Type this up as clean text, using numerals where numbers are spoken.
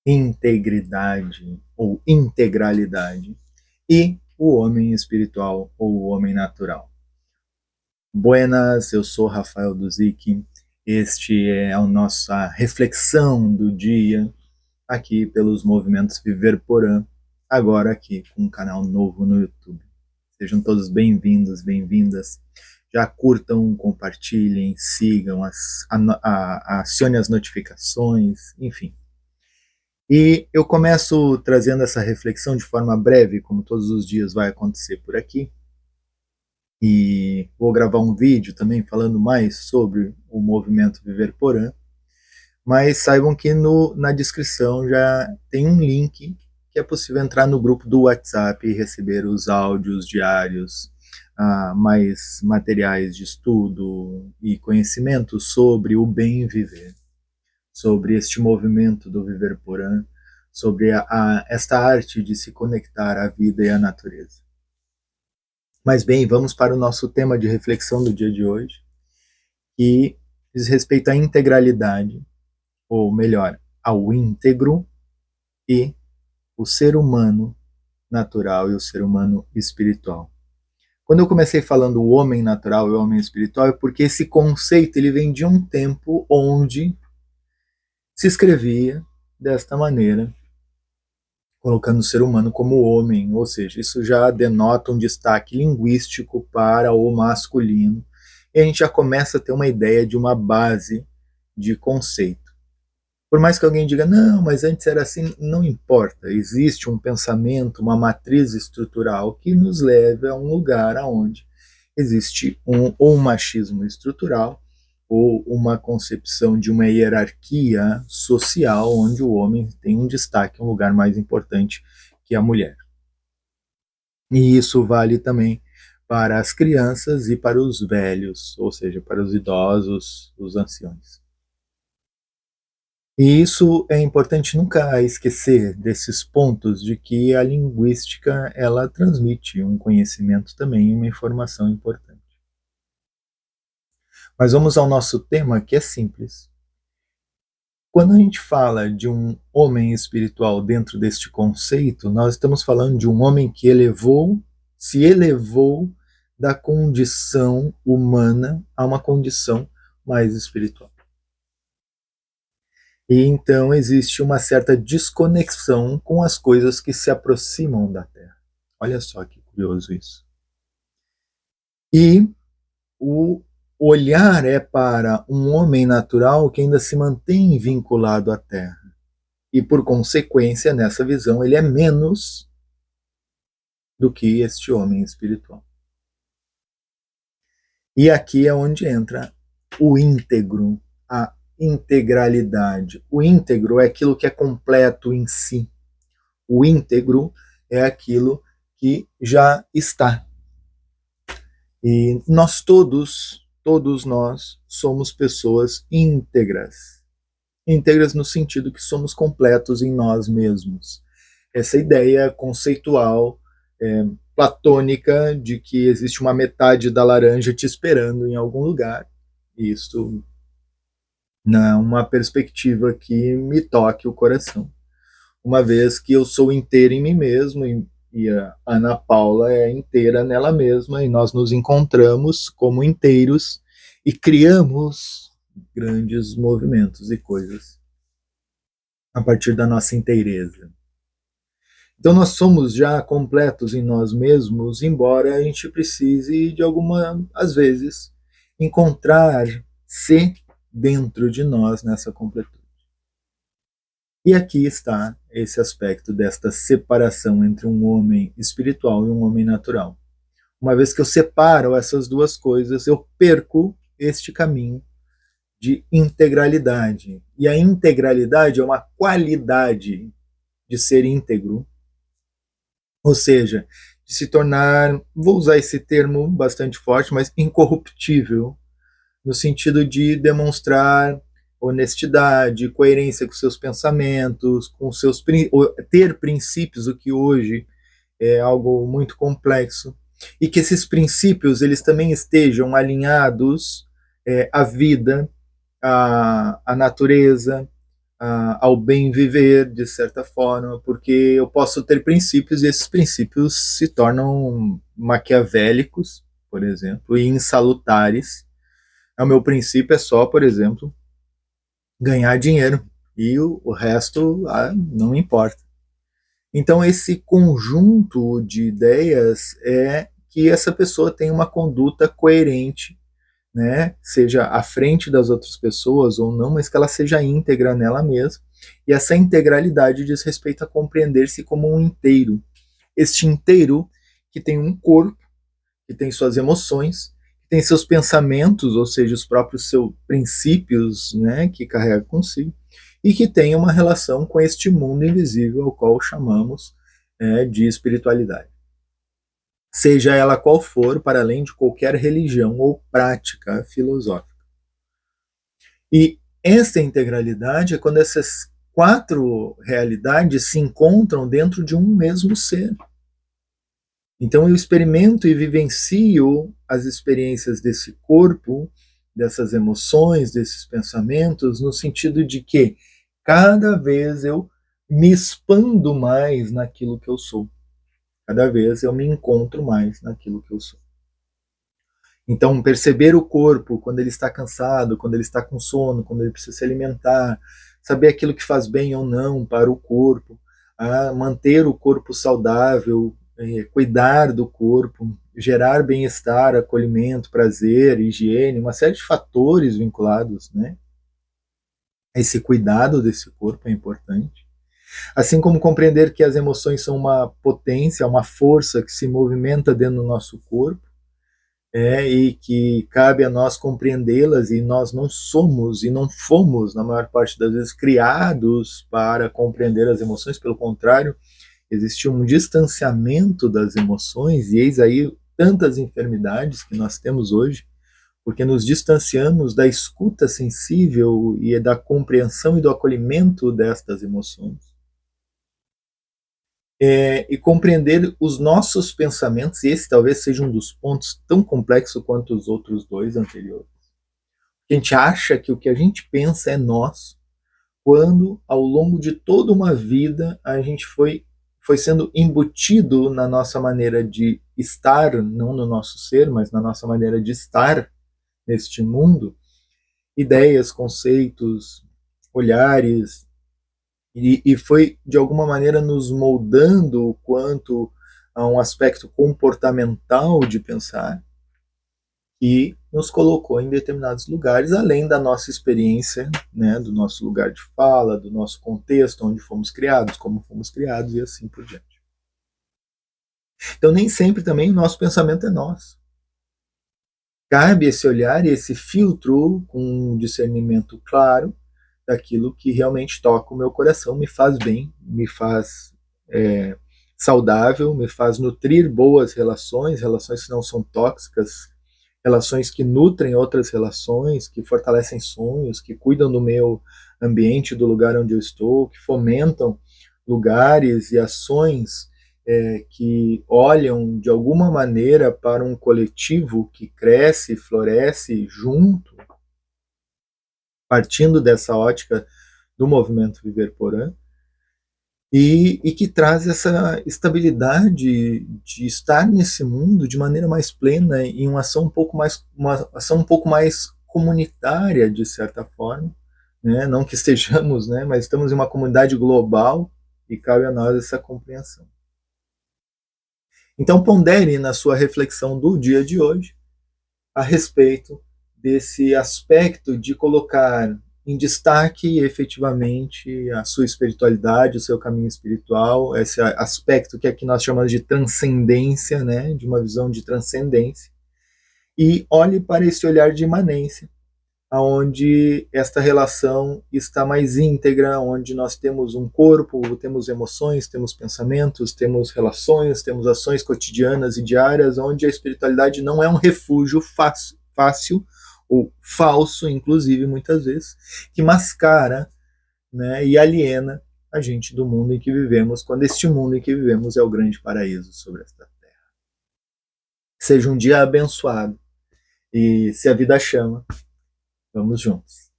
integridade ou integralidade, e o homem espiritual ou o homem natural. Buenas, eu sou Rafael Duzic, este é a nossa reflexão do dia, aqui pelos movimentos Viver Porã, agora aqui com um canal novo no YouTube. Sejam todos bem-vindos, bem-vindas. Já curtam, compartilhem, sigam, acione as notificações, enfim. E eu começo trazendo essa reflexão de forma breve, como todos os dias vai acontecer por aqui. E vou gravar um vídeo também falando mais sobre o movimento Viver Porã. Mas saibam que na descrição já tem um link que é possível entrar no grupo do WhatsApp e receber os áudios diários, mais materiais de estudo e conhecimento sobre o bem viver, sobre este movimento do Viver Porã, sobre esta arte de se conectar à vida e à natureza. Mas bem, vamos para o nosso tema de reflexão do dia de hoje, que diz respeito à integralidade, ou melhor, ao íntegro e o ser humano natural e o ser humano espiritual. Quando eu comecei falando o homem natural e o homem espiritual, é porque esse conceito ele vem de um tempo onde se escrevia desta maneira, colocando o ser humano como homem, ou seja, isso já denota um destaque linguístico para o masculino, e a gente já começa a ter uma ideia de uma base de conceito. Por mais que alguém diga, não, mas antes era assim, não importa. Existe um pensamento, uma matriz estrutural que nos leva a um lugar onde existe ou um machismo estrutural ou uma concepção de uma hierarquia social onde o homem tem um destaque, um lugar mais importante que a mulher. E isso vale também para as crianças e para os velhos, ou seja, para os idosos, os anciões. E isso é importante nunca esquecer desses pontos de que a linguística ela transmite um conhecimento também, uma informação importante. Mas vamos ao nosso tema, que é simples. Quando a gente fala de um homem espiritual dentro deste conceito, nós estamos falando de um homem que se elevou da condição humana a uma condição mais espiritual. E então existe uma certa desconexão com as coisas que se aproximam da Terra. Olha só que curioso isso. E o olhar é para um homem natural que ainda se mantém vinculado à Terra. E por consequência, nessa visão, ele é menos do que este homem espiritual. E aqui é onde entra o íntegro, a integralidade. O íntegro é aquilo que é completo em si. O íntegro é aquilo que já está. E nós todos nós, somos pessoas íntegras. Íntegras no sentido que somos completos em nós mesmos. Essa ideia conceitual, platônica, de que existe uma metade da laranja te esperando em algum lugar. Isso não é uma perspectiva que me toque o coração, uma vez que eu sou inteiro em mim mesmo e a Ana Paula é inteira nela mesma e nós nos encontramos como inteiros e criamos grandes movimentos e coisas a partir da nossa inteireza. Então nós somos já completos em nós mesmos, embora a gente precise de às vezes, encontrar-se dentro de nós nessa completude. E aqui está esse aspecto desta separação entre um homem espiritual e um homem natural. Uma vez que eu separo essas duas coisas, eu perco este caminho de integralidade. E a integralidade é uma qualidade de ser íntegro, ou seja, de se tornar, vou usar esse termo bastante forte, mas incorruptível, no sentido de demonstrar honestidade, coerência com seus pensamentos, com seus ter princípios, o que hoje é algo muito complexo, e que esses princípios eles também estejam alinhados à vida, à natureza, ao bem viver, de certa forma, porque eu posso ter princípios e esses princípios se tornam maquiavélicos, por exemplo, e insalutares. O meu princípio é só, por exemplo, ganhar dinheiro e o resto não importa. Então, esse conjunto de ideias é que essa pessoa tem uma conduta coerente, né? Seja à frente das outras pessoas ou não, mas que ela seja íntegra nela mesma. E essa integralidade diz respeito a compreender-se como um inteiro. Este inteiro que tem um corpo, que tem suas emoções, que tem seus pensamentos, ou seja, os próprios seus princípios, né, que carrega consigo, e que tem uma relação com este mundo invisível ao qual chamamos de espiritualidade. Seja ela qual for, para além de qualquer religião ou prática filosófica. E essa integralidade é quando essas quatro realidades se encontram dentro de um mesmo ser. Então eu experimento e vivencio as experiências desse corpo, dessas emoções, desses pensamentos, no sentido de que cada vez eu me expando mais naquilo que eu sou. Cada vez eu me encontro mais naquilo que eu sou. Então, perceber o corpo quando ele está cansado, quando ele está com sono, quando ele precisa se alimentar, saber aquilo que faz bem ou não para o corpo, manter o corpo saudável, cuidar do corpo, gerar bem-estar, acolhimento, prazer, higiene, uma série de fatores vinculados, né? Esse cuidado desse corpo é importante. Assim como compreender que as emoções são uma potência, uma força que se movimenta dentro do nosso corpo, e que cabe a nós compreendê-las, e nós não somos e não fomos, na maior parte das vezes, criados para compreender as emoções, pelo contrário, existe um distanciamento das emoções, e eis aí tantas enfermidades que nós temos hoje, porque nos distanciamos da escuta sensível e da compreensão e do acolhimento destas emoções. E compreender os nossos pensamentos, e esse talvez seja um dos pontos tão complexos quanto os outros dois anteriores. A gente acha que o que a gente pensa é nós, quando ao longo de toda uma vida a gente foi sendo embutido na nossa maneira de estar, não no nosso ser, mas na nossa maneira de estar neste mundo, ideias, conceitos, olhares, e foi de alguma maneira nos moldando quanto a um aspecto comportamental de pensar e nos colocou em determinados lugares, além da nossa experiência, né, do nosso lugar de fala, do nosso contexto, onde fomos criados, como fomos criados e assim por diante. Então nem sempre também o nosso pensamento é nosso. Cabe esse olhar e esse filtro com um discernimento claro daquilo que realmente toca o meu coração, me faz bem, me faz saudável, me faz nutrir boas relações, relações que não são tóxicas, relações que nutrem outras relações, que fortalecem sonhos, que cuidam do meu ambiente, do lugar onde eu estou, que fomentam lugares e ações que olham de alguma maneira para um coletivo que cresce, floresce junto, partindo dessa ótica do movimento Viver Porã, e que traz essa estabilidade de estar nesse mundo de maneira mais plena, em uma ação um pouco mais comunitária, de certa forma, né? Não que estejamos, né? Mas estamos em uma comunidade global e cabe a nós essa compreensão. Então pondere na sua reflexão do dia de hoje a respeito desse aspecto de colocar em destaque efetivamente a sua espiritualidade, o seu caminho espiritual, esse aspecto que aqui nós chamamos de transcendência, né, de uma visão de transcendência, e olhe para esse olhar de imanência, onde esta relação está mais íntegra, onde nós temos um corpo, temos emoções, temos pensamentos, temos relações, temos ações cotidianas e diárias, onde a espiritualidade não é um refúgio fácil ou falso, inclusive muitas vezes, que mascara, né, e aliena a gente do mundo em que vivemos, quando este mundo em que vivemos é o grande paraíso sobre esta terra. Seja um dia abençoado, e se a vida chama, vamos juntos.